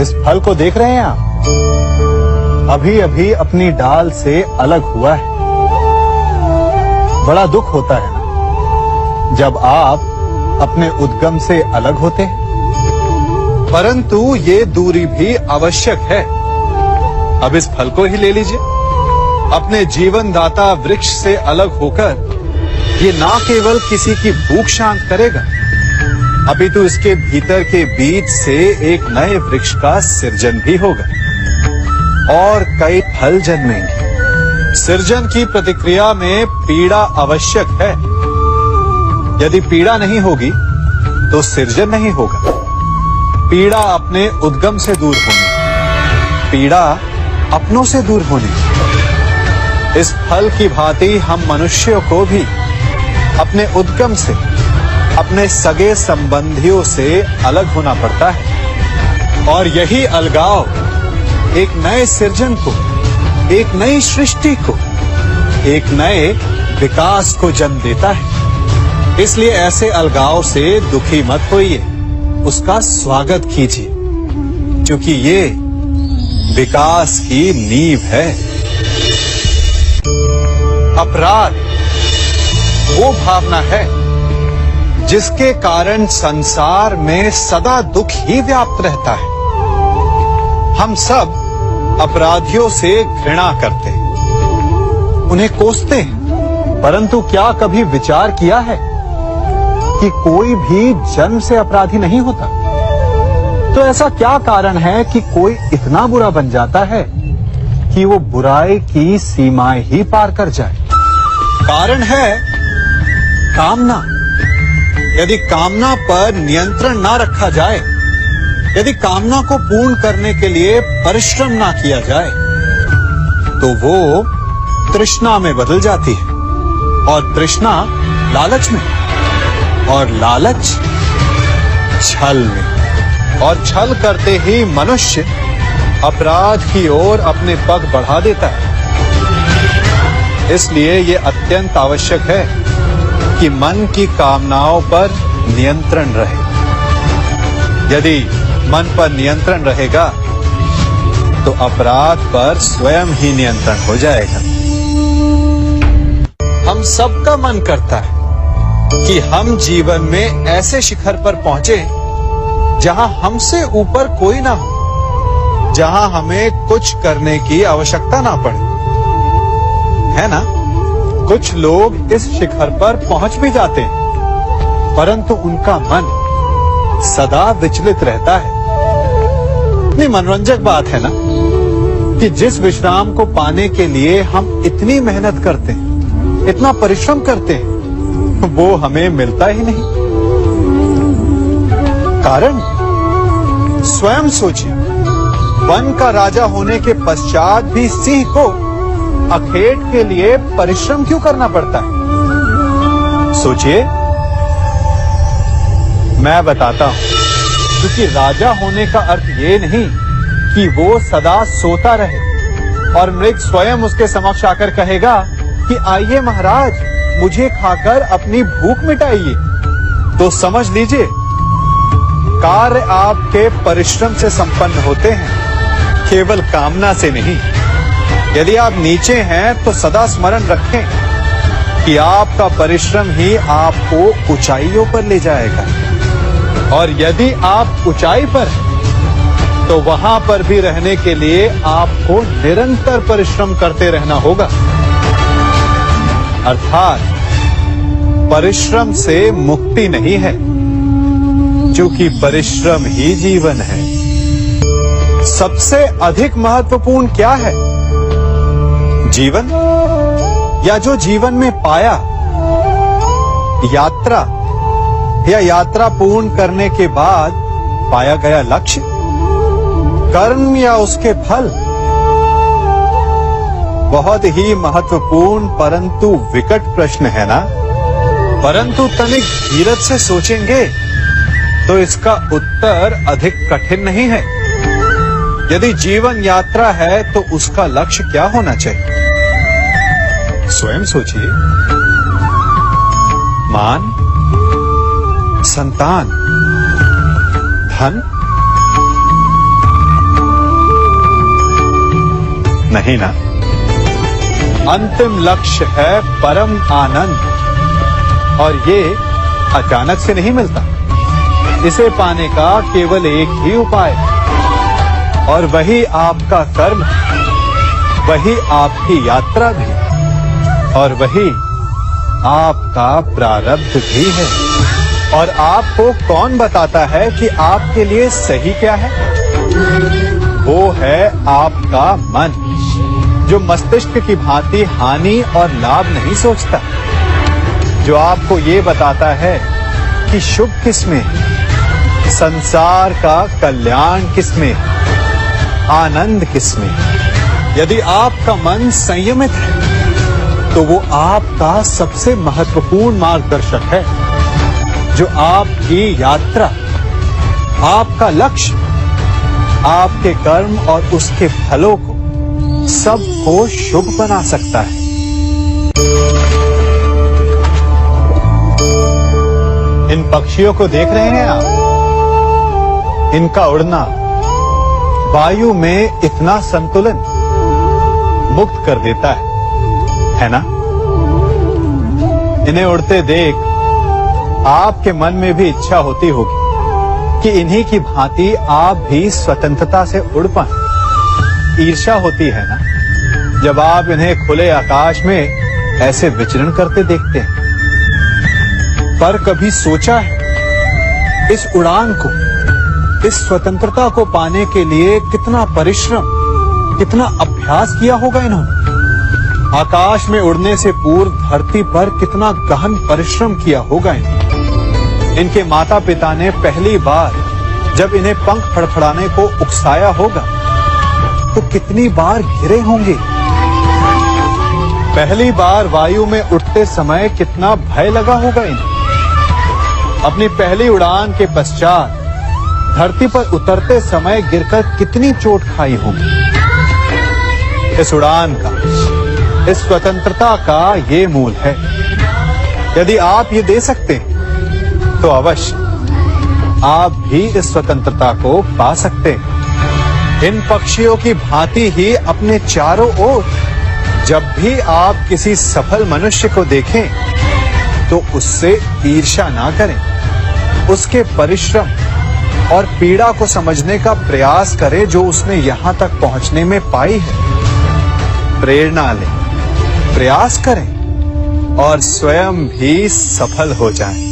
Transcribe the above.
इस फल को देख रहे हैं आप? अभी अभी अपनी डाल से अलग हुआ है। बड़ा दुख होता है ना जब आप अपने उद्गम से अलग होते हैं, परंतु ये दूरी भी आवश्यक है। अब इस फल को ही ले लीजिए। अपने जीवन दाता वृक्ष से अलग होकर ये ना केवल किसी की भूख शांत करेगा, अपितु इसके भीतर के बीज से एक नए वृक्ष का सृजन भी होगा और कई फल जन्मेंगे। सृजन की प्रतिक्रिया में पीड़ा आवश्यक है। यदि पीड़ा नहीं होगी तो सृजन नहीं होगा। पीड़ा अपने उद्गम से दूर होने, पीड़ा अपनों से दूर होने। इस फल की भांति हम मनुष्यों को भी अपने उद्गम से, अपने सगे संबंधियों से अलग होना पड़ता है। और यही अलगाव एक नए सृजन को, एक नई सृष्टि को, एक नए विकास को जन्म देता है। इसलिए ऐसे अलगाव से दुखी मत होइए, उसका स्वागत कीजिए, क्योंकि ये विकास की नींव है। अपराध वो भावना है जिसके कारण संसार में सदा दुख ही व्याप्त रहता है। हम सब अपराधियों से घृणा करते हैं, उन्हें कोसते हैं, परंतु क्या कभी विचार किया है कि कोई भी जन्म से अपराधी नहीं होता? तो ऐसा क्या कारण है कि कोई इतना बुरा बन जाता है कि वो बुराई की सीमाएं ही पार कर जाए? कारण है कामना। यदि कामना पर नियंत्रण ना रखा जाए, यदि कामना को पूर्ण करने के लिए परिश्रम ना किया जाए, तो वो तृष्णा में बदल जाती है, और तृष्णा लालच में, और लालच छल में, और छल करते ही मनुष्य अपराध की ओर अपने पग बढ़ा देता है। इसलिए ये अत्यंत आवश्यक है कि मन की कामनाओं पर नियंत्रण रहे। यदि मन पर नियंत्रण रहेगा तो अपराध पर स्वयं ही नियंत्रण हो जाएगा। हम सबका मन करता है कि हम जीवन में ऐसे शिखर पर पहुंचे जहां हमसे ऊपर कोई ना हो, जहां हमें कुछ करने की आवश्यकता ना पड़े, है ना? कुछ लोग इस शिखर पर पहुंच भी जाते हैं, परंतु उनका मन सदा विचलित रहता है। इतनी मनोरंजक बात है ना कि जिस विश्राम को पाने के लिए हम इतनी मेहनत करते हैं, इतना परिश्रम करते हैं, वो हमें मिलता ही नहीं। कारण स्वयं सोचिए, वन का राजा होने के पश्चात भी सिंह को अखेट के लिए परिश्रम क्यों करना पड़ता है? सोचिए। मैं बताता हूं, क्योंकि राजा होने का अर्थ ये नहीं कि वो सदा सोता रहे और मृग स्वयं उसके समक्ष आकर कहेगा कि आइए महाराज, मुझे खाकर अपनी भूख मिटाइए। तो समझ लीजिए, कार्य आपके परिश्रम से संपन्न होते हैं, केवल कामना से नहीं। यदि आप नीचे हैं तो सदा स्मरण रखें कि आपका परिश्रम ही आपको ऊंचाइयों पर ले जाएगा, और यदि आप ऊंचाई पर हैं तो वहां पर भी रहने के लिए आपको निरंतर परिश्रम करते रहना होगा। अर्थात परिश्रम से मुक्ति नहीं है, क्योंकि परिश्रम ही जीवन है। सबसे अधिक महत्वपूर्ण क्या है? जीवन, या जो जीवन में पाया, यात्रा, या यात्रा पूर्ण करने के बाद पाया गया लक्ष्य, कर्म या उसके फल? बहुत ही महत्वपूर्ण परंतु विकट प्रश्न है ना? परंतु तनिक धीरज से सोचेंगे तो इसका उत्तर अधिक कठिन नहीं है। यदि जीवन यात्रा है तो उसका लक्ष्य क्या होना चाहिए? स्वयं सोचिए। मान, संतान, धन, नहीं ना। अंतिम लक्ष्य है परम आनंद, और ये अचानक से नहीं मिलता। इसे पाने का केवल एक ही उपाय, और वही आपका कर्म, वही आपकी यात्रा भी, और वही आपका प्रारब्ध भी है। और आपको कौन बताता है कि आपके लिए सही क्या है? वो है आपका मन, जो मस्तिष्क की भांति हानि और लाभ नहीं सोचता, जो आपको ये बताता है कि शुभ किसमें, संसार का कल्याण किसमें, आनंद किसमें। यदि आपका मन संयमित है तो वो आपका सबसे महत्वपूर्ण मार्गदर्शक है, जो आपकी यात्रा, आपका लक्ष्य, आपके कर्म और उसके फलों को सबको शुभ बना सकता है। इन पक्षियों को देख रहे हैं आप? इनका उड़ना वायु में इतना संतुलन मुक्त कर देता है ना? इन्हें उड़ते देख आपके मन में भी इच्छा होती होगी कि इन्हीं की भांति आप भी स्वतंत्रता से उड़ पाएं। ईर्ष्या होती है ना, जब आप इन्हें खुले आकाश में ऐसे विचरण करते देखते हैं। पर कभी सोचा है इस उड़ान को, इस स्वतंत्रता को पाने के लिए कितना परिश्रम, कितना अभ्यास किया होगा इन्होंने? आकाश में उड़ने से पूर्व धरती पर कितना गहन परिश्रम किया होगा इन्होंने। इनके माता पिता ने पहली बार जब इन्हें पंख फड़फड़ाने को उकसाया होगा तो कितनी बार गिरे होंगे। पहली बार वायु में उड़ते समय कितना भय लगा होगा इन्हें। अपनी पहली उड़ान के पश्चात धरती पर उतरते समय गिरकर कितनी चोट खाई होगी। इस उड़ान का, इस स्वतंत्रता का ये मूल है। यदि आप ये दे सकते हैं तो अवश्य आप भी इस स्वतंत्रता को पा सकते हैं। इन पक्षियों की भांति ही अपने चारों ओर जब भी आप किसी सफल मनुष्य को देखें तो उससे ईर्ष्या ना करें, उसके परिश्रम और पीड़ा को समझने का प्रयास करें जो उसने यहां तक पहुंचने में पाई है। प्रेरणा लें, प्रयास करें और स्वयं भी सफल हो जाएं।